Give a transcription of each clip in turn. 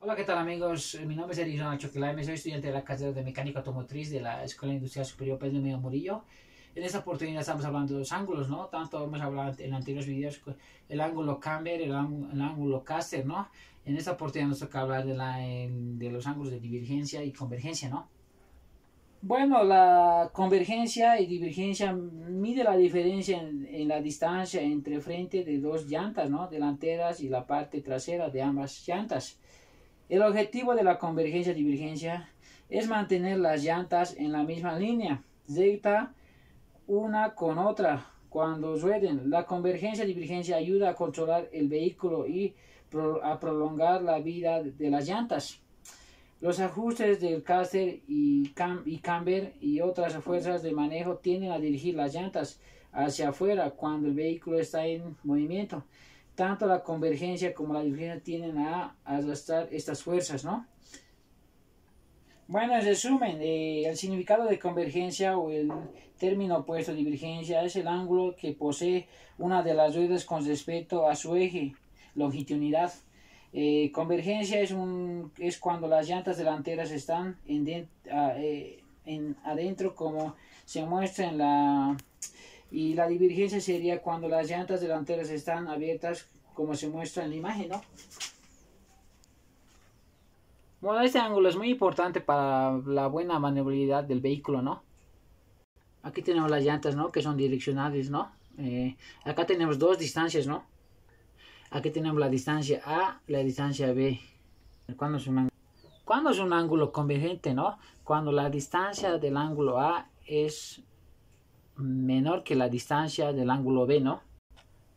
Hola, ¿qué tal amigos? Mi nombre es Erickson Choquelaime, soy estudiante de la carrera de Mecánica Automotriz de la Escuela Industrial Superior Pedro Miguel Murillo. En esta oportunidad estamos hablando de los ángulos, ¿no? Tanto hemos hablado en anteriores videos, el ángulo camber, el ángulo caster, ¿no? En esta oportunidad nos toca hablar de los ángulos de divergencia y convergencia, ¿no? Bueno, la convergencia y divergencia mide la diferencia en la distancia entre frente de dos llantas, ¿no? Delanteras y la parte trasera de ambas llantas. El objetivo de la convergencia-divergencia es mantener las llantas en la misma línea, recta una con otra, cuando rueden. La convergencia-divergencia ayuda a controlar el vehículo y a prolongar la vida de las llantas. Los ajustes del caster y camber y otras fuerzas de manejo tienden a dirigir las llantas hacia afuera cuando el vehículo está en movimiento. Tanto la convergencia como la divergencia tienden a arrastrar estas fuerzas, ¿no? Bueno, en resumen, el significado de convergencia o el término opuesto divergencia es el ángulo que posee una de las ruedas con respecto a su eje, longitudinalidad. Convergencia es cuando las llantas delanteras están adentro, como se muestra en la... Y la divergencia sería cuando las llantas delanteras están abiertas, como se muestra en la imagen, ¿no? Bueno, este ángulo es muy importante para la buena maniobrabilidad del vehículo, ¿no? Aquí tenemos las llantas, ¿no? Que son direccionales, ¿no? Acá tenemos dos distancias, ¿no? Aquí tenemos la distancia A y la distancia B. ¿Cuándo es un ángulo convergente, no? Cuando la distancia del ángulo A es menor que la distancia del ángulo B, ¿no?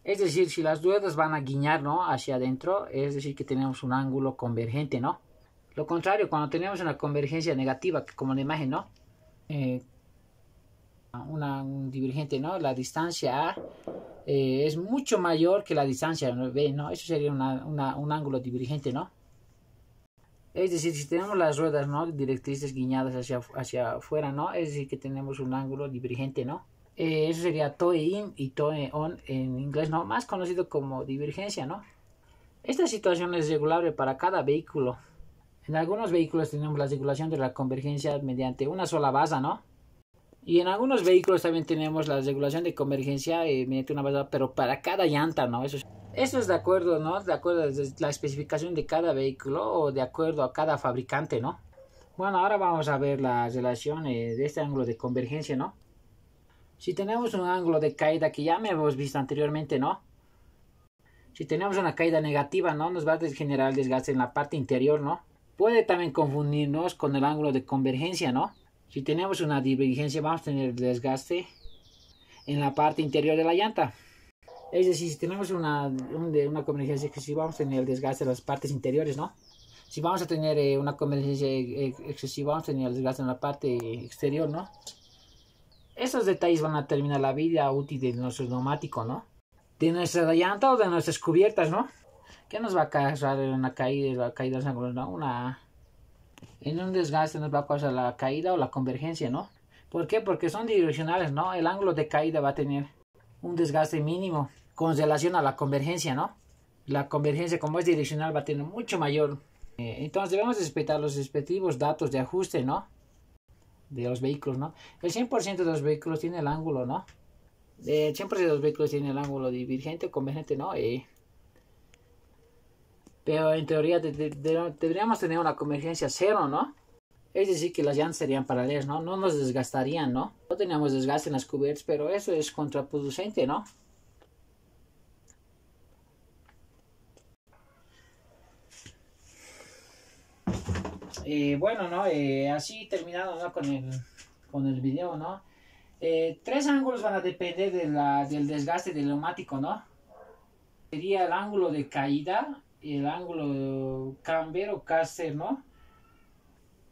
Es decir, si las ruedas van a guiñar, ¿no? Hacia adentro, es decir que tenemos un ángulo convergente, ¿no? Lo contrario, cuando tenemos una convergencia negativa, como en la imagen, ¿no? Un divergente, ¿no? La distancia A es mucho mayor que la distancia B, ¿no? Eso sería un ángulo divergente, ¿no? Es decir, si tenemos las ruedas, ¿no? Directrices guiñadas hacia afuera, ¿no? Es decir, que tenemos un ángulo divergente, ¿no? Eso sería toe in y toe on en inglés, ¿no? Más conocido como divergencia, ¿no? Esta situación es regulable para cada vehículo. En algunos vehículos tenemos la regulación de la convergencia mediante una sola base, ¿no? Y en algunos vehículos también tenemos la regulación de convergencia mediante una base, pero para cada llanta, ¿no? Eso es de acuerdo, ¿no? De acuerdo a la especificación de cada vehículo o de acuerdo a cada fabricante, ¿no? Bueno, ahora vamos a ver la relación de este ángulo de convergencia, ¿no? Si tenemos un ángulo de caída que ya me hemos visto anteriormente, ¿no? Si tenemos una caída negativa, ¿no? Nos va a generar el desgaste en la parte interior, ¿no? Puede también confundirnos con el ángulo de convergencia, ¿no? Si tenemos una divergencia, vamos a tener desgaste en la parte interior de la llanta. Es decir, si tenemos una convergencia excesiva, vamos a tener el desgaste en las partes interiores, ¿no? Si vamos a tener una convergencia excesiva, vamos a tener el desgaste en la parte exterior, ¿no? Esos detalles van a determinar la vida útil de nuestro neumático, ¿no? De nuestra llanta o de nuestras cubiertas, ¿no? ¿Qué nos va a causar una caída de los ángulos, ¿no? En un desgaste nos va a causar la caída o la convergencia, ¿no? ¿Por qué? Porque son direccionales, ¿no? El ángulo de caída va a tener un desgaste mínimo con relación a la convergencia, ¿no? La convergencia, como es direccional, va a tener mucho mayor. Entonces debemos respetar los respectivos datos de ajuste, ¿no? De los vehículos, ¿no? El 100% de los vehículos tiene el ángulo, ¿no? El 100% de los vehículos tiene el ángulo divergente o convergente, ¿no? Pero en teoría deberíamos tener una convergencia cero, ¿no? Es decir, que las llantas serían paralelas, ¿no? No nos desgastarían, ¿no? No teníamos desgaste en las cubiertas, pero eso es contraproducente, ¿no? Bueno, ¿no? Así terminado, ¿no? Con el video, ¿no? Tres ángulos van a depender del desgaste del neumático, ¿no? Sería el ángulo de caída, el ángulo camber o caster, ¿no?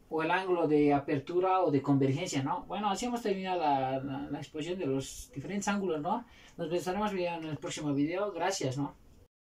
O el ángulo de apertura o de convergencia, ¿no? Bueno, así hemos terminado la exposición de los diferentes ángulos, ¿no? Nos estaremos viendo en el próximo video. Gracias, ¿no?